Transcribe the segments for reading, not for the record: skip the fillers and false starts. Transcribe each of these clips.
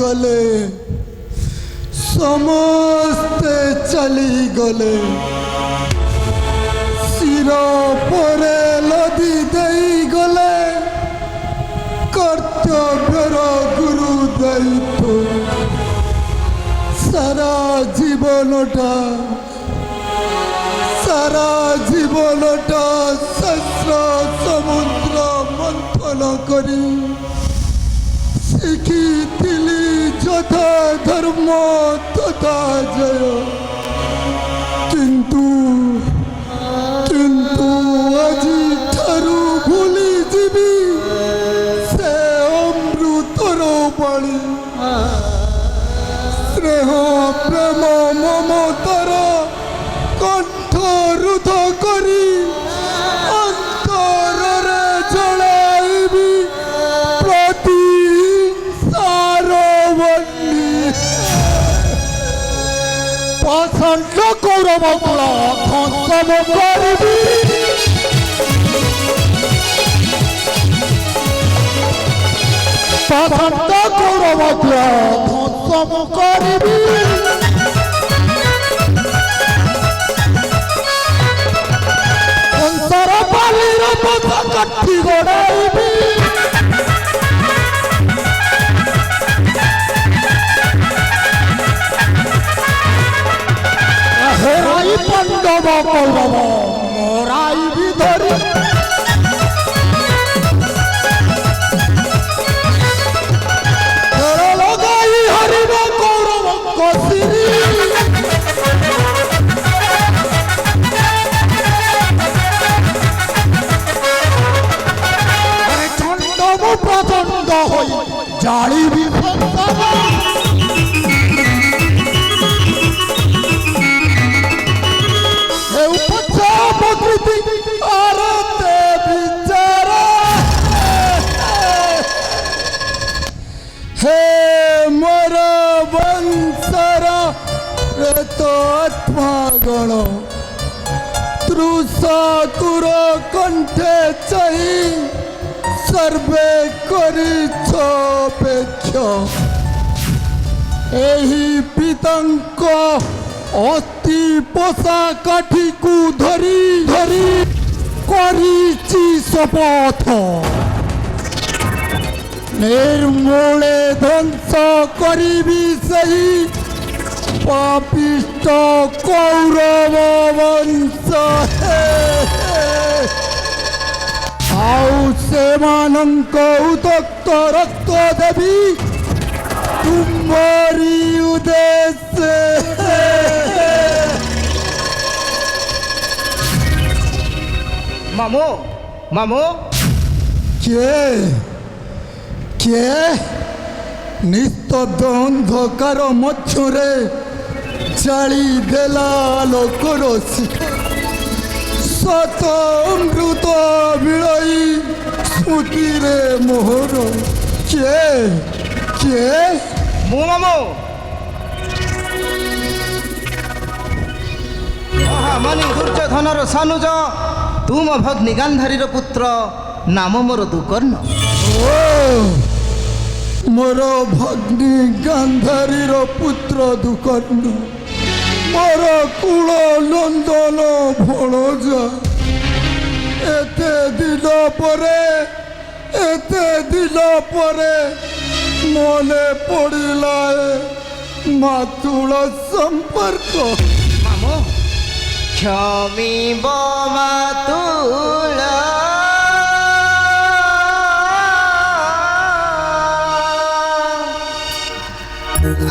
गले समस्ते चली गले शिर परे लदी देई गले कर्तव्यर गुरु दायित्व सारा जीवनटा सहस्र समुद्र मंथन करी शिखी यथा धर्म तथा जय किंतु আজি ठारू भूली जीवी से अमृतर बाणी स्नेह प्रेम ममतार कंठ रुध करी अंतरे जलाइबी प्रति सारवन्नी पाषाण्ड कौरव कुल ध्वंसम करिबी पाषाण्ड कौरव कुल ध्वंसम करिबी संसार बालीर पता काठी गड़ाइबी हेराई पांडव कौरव मोराइबी धरी लगाई हरिब कौरव कसिरी प्रचंड जाड़ी भी हे मोर वंशर तो आत्मा गण तृषातुर कंठे चही सर्वे करिछ एही पितांक अस्थि पोषा काठी को धरी धरी करिछि शपथ निर्मूले ध्वंस करिबी सही पापिष्ट कौरव वंश आउ सेमानंक उदक्त रक्त देवी तुम्हारी उद्देश्य मामो मामो के निस्तब्ध अंधकार मध्य जाली देला लोकर शिखर सत अमृत विलई स्मृति रे मोहर के मो मामो महामणि दुर्योधनर सानुज तुम भग्नि गांधारीर पुत्र नाम मोर दुकर्ण मोर भग्नि गांधारीर पुत्र दुकर्ण मोर कुल नंदन भणजा एते दिन परे मने पड़िला मातुल संपर्क मामो क्षमीब मातुल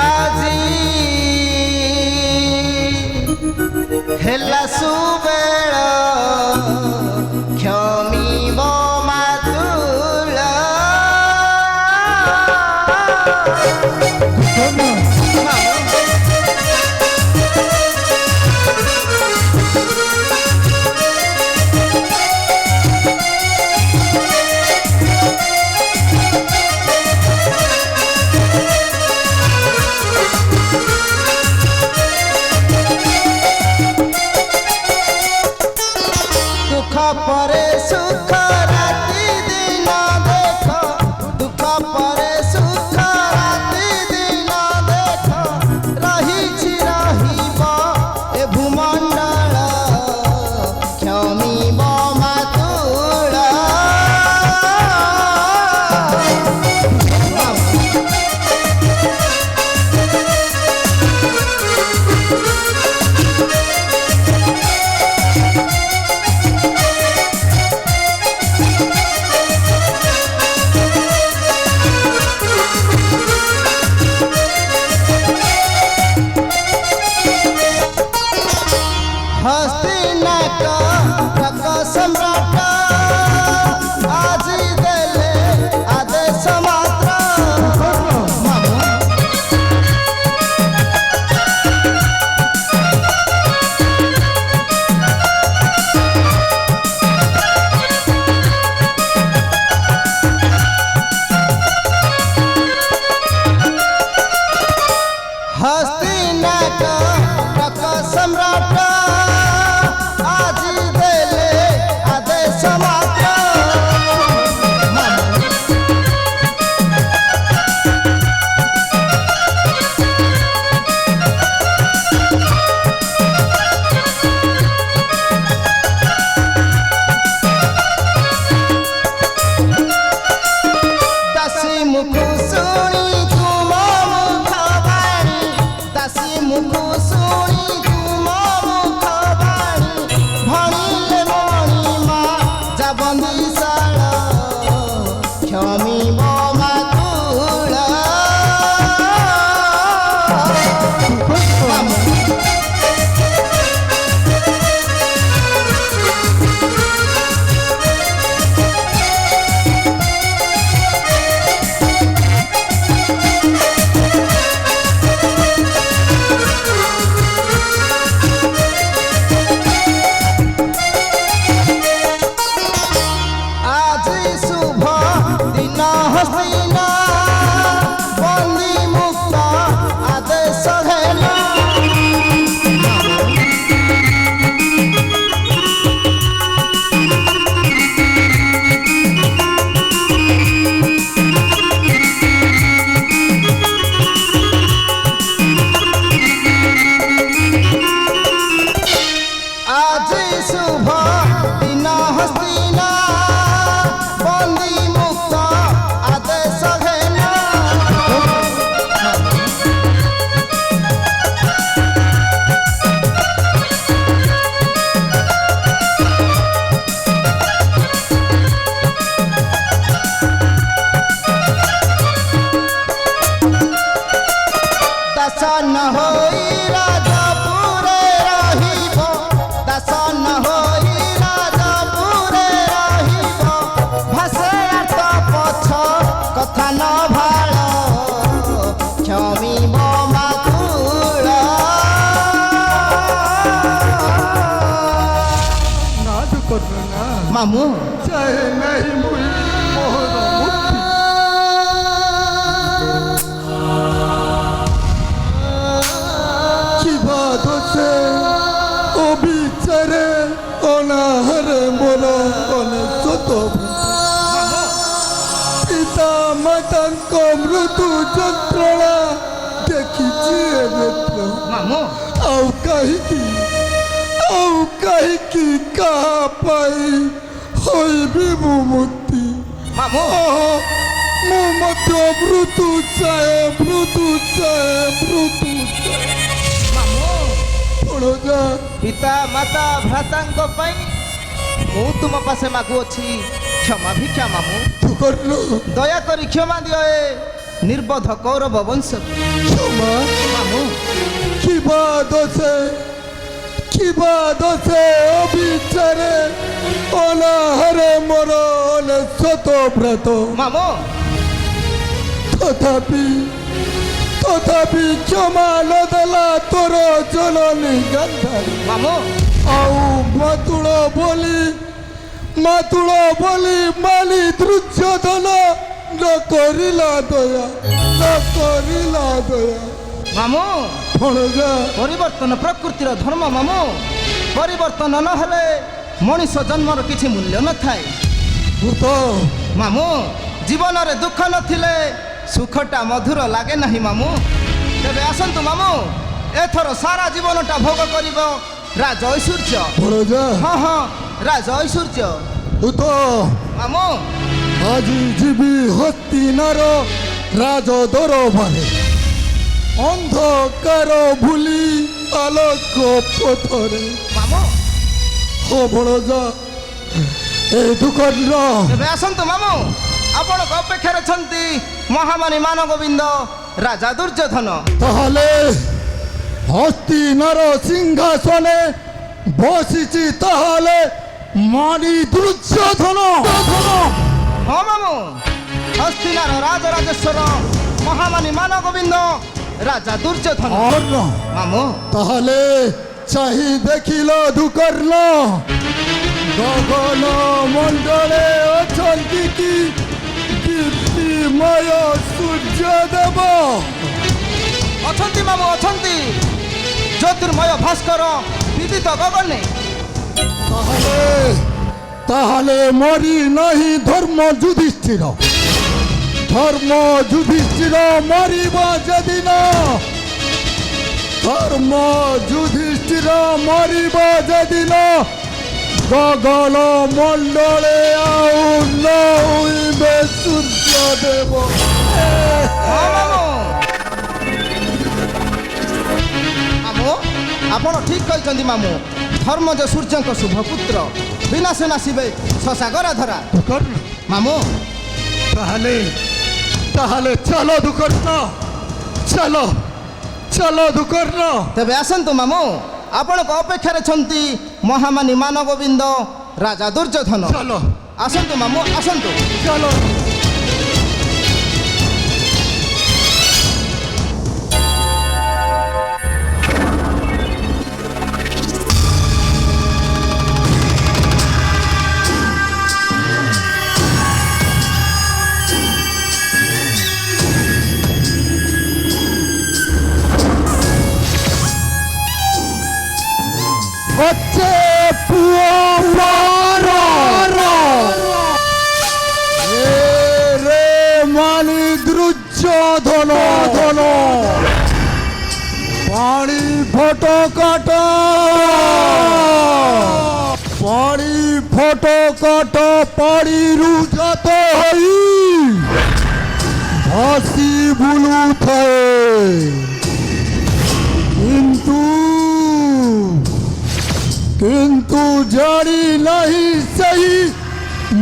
আজি হেলা সুবেল ক্ষমিব মাতুল हस्तिनाटक सम्राट आजी देले आदेश मात्र मामू हस्तिनाटक सम्राट आजी देले आदेश मात्र मामू दासी मुख शुणी तुम मुख बाणी दासी मुख शुणी तुम मुख बाणी भणिले मणिमा जाबंदी शाळ क्षमी मातुळ আজি শুভ দিন হস্তিনা বন্দী মুক্ত আদেশ হেলা আজি শুভ দিন হস্তিনা বন্দী মুক্ত আদেশ হেলা দাসন হই রাজপুরে রহিব দাসন হই রাজপুরে রহিব ভাসে আর্ত পছ কথা ন ভাଳ ক্ষমিব মাতুଳ নাদ করবে না মামু চাহে নাই মুই মোহর মুক্তি কিবা দোষে অবিচারে অনাহারে মোর অনেশত পিতা মাতাঙ্ক মৃত্যু যন্ত্রণা দেখিছি এ নেত্র মামু ଆଉ କାହିଁକି କାହା ପାଇଁ ହୋଇବି ମୁଁ ମୁକ୍ତି ମାମୁ ମୁଁ ମଧ୍ୟ ମୃତ୍ୟୁ ଚାହେଁ ମାମୁ ଭଣଜା ପିତା ମାତା ଭ୍ରାତାଙ୍କ ପାଇଁ ମୁଁ ତୁମ ପାଶେ ମାଗୁଅଛି କ୍ଷମା ଭିକ୍ଷା ମାମୁ ତୁ କରିଲୁ ଦୟାକରି କ୍ଷମା ଦିଅ ଏ ନିର୍ବୋଧ କୌରବ ବଂଶ କ୍ଷମା ମାମୁ কিবা দোষে অবিচারে অনাহারে মোর অনেশত ব্রত মামু তথাপি ক্ষমা নদেলা তোর জননী গান্ধারী মামু ଆଉ ମାତୁଳ ବୋଲି ମାଲି ଦୁର୍ଯ୍ୟୋଧନ ନ କରିଲା ଦୟା ମାମୁ ଭଣଜା ପରିବର୍ତ୍ତନ ପ୍ରକୃତିର ଧର୍ମ ମାମୁ ପରିବର୍ତ୍ତନ ନହେଲେ ମଣିଷ ଜନ୍ମର କିଛି ମୂଲ୍ୟ ନଥାଏ ଭୂତ ମାମୁ ଜୀବନରେ ଦୁଃଖ ନଥିଲେ ସୁଖଟା ମଧୁର ଲାଗେ ନାହିଁ ମାମୁ ତେବେ ଆସନ୍ତୁ ମାମୁ ଏଥର ସାରା ଜୀବନଟା ଭୋଗ କରିବ ରାଜ ଐଶ୍ୱର୍ଯ୍ୟ ଭଣଜା ହଁ ରାଜ ଐଶ୍ୱର୍ଯ୍ୟ ଭୂତ ମାମୁ ଆଜି ଯିବି ହସ୍ତିନାର ରାଜ ଦରବାରେ ଅନ୍ଧକାର ଭୁଲି ଆଲୋକ ପଥରେ ମାମୁଁ ଓ ବଳଜା ଏ ଦୁଃଖର ତେବେ ଆସନ୍ତୁ ମାମୁଁ, ଆପଣଙ୍କ ଅପେକ୍ଷାରେ ଅଛନ୍ତି ମହାମାନି ମାନଗୋବିନ୍ଦ ରାଜା ଦୁର୍ଯ୍ୟୋଧନ। ତାହେଲେ ହସ୍ତିନାର ସିଂହାସନେ ବସିଛି ତାହେଲେ ମାନି ଦୁର୍ଯ୍ୟୋଧନ। ହଁ ମାମୁଁ, ହସ୍ତିନାର ରାଜରାଜେଶ୍ୱର ମହାମାନି ମାନଗୋବିନ୍ଦ ରାଜା ଦୁର୍ଯ୍ୟୋଧନ। ମାମୁଁ ତାହେଲେ ଚାହିଁ ଦେଖିଲ ଦୁଃଖର୍ଣ୍ଣ ଗଗନ ମଣ୍ଡଳେ ଅଛନ୍ତି କି ଦୀପ୍ତିମୟ ସୂର୍ଯ୍ୟଦେବ? ଅଛନ୍ତି ମାମୁଁ ଅଛନ୍ତି, ଜ୍ୟୋତିର୍ମୟ ଭାସ୍କର ବିଦିତ ଗଗନେ। ତାହେଲେ ମରି ନାହିଁ ଧର୍ମ ଯୁଧିଷ୍ଠିର। ଧର୍ମ ଯୁଧିଷ୍ଠିର ମରିବ ଯେଦିନ, ଧର୍ମ ଯୁଧିଷ୍ଠିର ମରିବ ଯେଦିନ ଗଗନ ମଣ୍ଡଳେ ଆଉ ନହୁଇବେ ସୂର୍ଯ୍ୟଦେବ। ହଁ ମାମୁଁ, ମାମୁଁ ଆପଣ ଠିକ୍ କହିଛନ୍ତି ମାମୁଁ। ଧର୍ମଜ ସୂର୍ଯ୍ୟଙ୍କ ଶୁଭପୁତ୍ର ବିନାଶ ନାସିବେ ଶଶାଗରା ଧରା। ମାମୁଁ ତାହେଲେ ଚାଲ ଦୁଃଖର୍ଣ୍ଣ, ଚାଲ ଚାଲ ଦୁଃଖର୍ଣ୍ଣ। ତେବେ ଆସନ୍ତୁ ମାମୁଁ, ଆପଣଙ୍କ ଅପେକ୍ଷାରେ ଅଛନ୍ତି ମହାମାନି ମାନଗୋବିନ୍ଦ ରାଜା ଦୁର୍ଯ୍ୟୋଧନ। ଚାଲ ଆସନ୍ତୁ ମାମୁଁ ଆସନ୍ତୁ। ଚାଲ। অচ্ছে পুয়া রে মানি দুর্যোধন ধন পানি ফটো কাট, পানি ফটো কাট পাড়িরু যত হই ভাসি বুলু থাকে। কিন্তু জানি নাহি সেই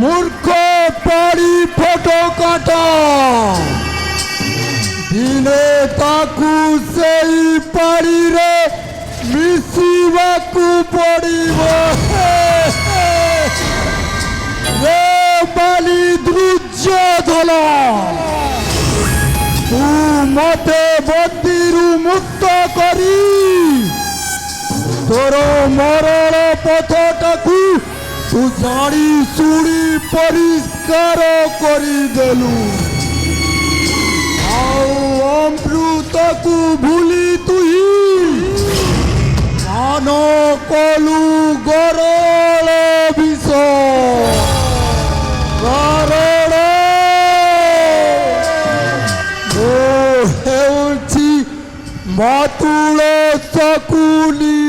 মূর্খ পাড়ি ফটো কাটা দিনে তাকু সেই পাড়িরে মিশিবাকু পড়িব। রে বালি দুর্যোধন, তু মতে বন্দিরু মুক্ত করি তোর মরণ পথটাকু তু জানি শুনি পরিষ্কার করিদেলু। ଆଉ ଅମୃତକୁ ଭୁଲି ତୁଇ ପାନ କଲୁ ଗରଳ ବିଷ। କାରଣ ମୁଁ ହେଉଛି ମାତୁଳ ଶକୁନି